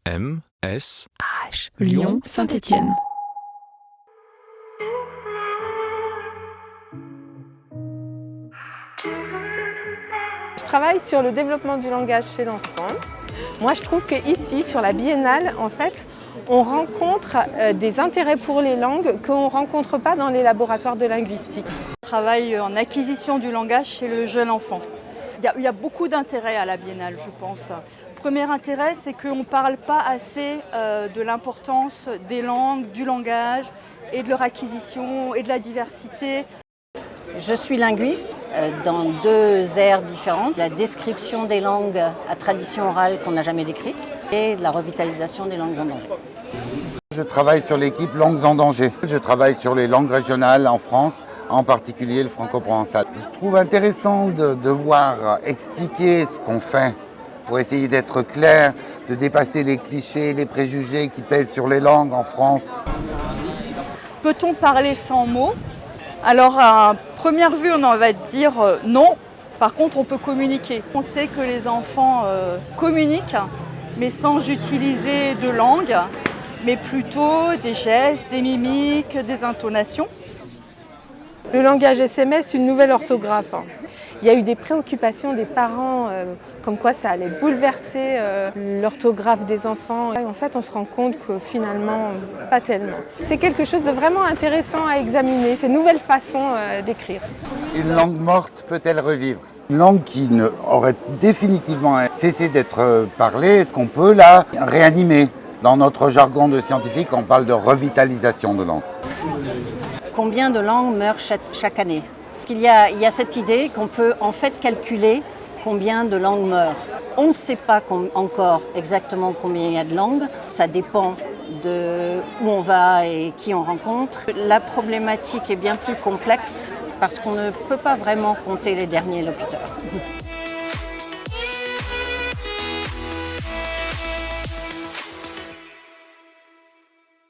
M, S, H, Lyon, Saint-Étienne. Je travaille sur le développement du langage chez l'enfant. Moi, je trouve qu'ici, sur la biennale, en fait, on rencontre des intérêts pour les langues qu'on ne rencontre pas dans les laboratoires de linguistique. Je travaille en acquisition du langage chez le jeune enfant. Il y a beaucoup d'intérêts à la biennale, je pense. Le premier intérêt, c'est qu'on ne parle pas assez de l'importance des langues, du langage et de leur acquisition et de la diversité. Je suis linguiste dans deux aires différentes, la description des langues à tradition orale qu'on n'a jamais décrites et la revitalisation des langues en danger. Je travaille sur l'équipe Langues en danger. Je travaille sur les langues régionales en France, en particulier le franco-provençal. Je trouve intéressant de devoir expliquer ce qu'on fait pour essayer d'être clair, de dépasser les clichés, les préjugés qui pèsent sur les langues en France. Peut-on parler sans mots ? Alors à première vue, on va dire non. Par contre, on peut communiquer. On sait que les enfants communiquent, mais sans utiliser de langue, mais plutôt des gestes, des mimiques, des intonations. Le langage SMS, une nouvelle orthographe. Il y a eu des préoccupations des parents, comme quoi ça allait bouleverser l'orthographe des enfants. Et en fait, on se rend compte que finalement, pas tellement. C'est quelque chose de vraiment intéressant à examiner, ces nouvelles façons d'écrire. Une langue morte peut-elle revivre ? Une langue qui aurait définitivement cessé d'être parlée, est-ce qu'on peut la réanimer ? Dans notre jargon de scientifique, on parle de revitalisation de langue. Combien de langues meurent chaque année ? Il y a cette idée qu'on peut en fait calculer combien de langues meurent. On ne sait pas encore exactement combien il y a de langues. Ça dépend de où on va et qui on rencontre. La problématique est bien plus complexe parce qu'on ne peut pas vraiment compter les derniers locuteurs.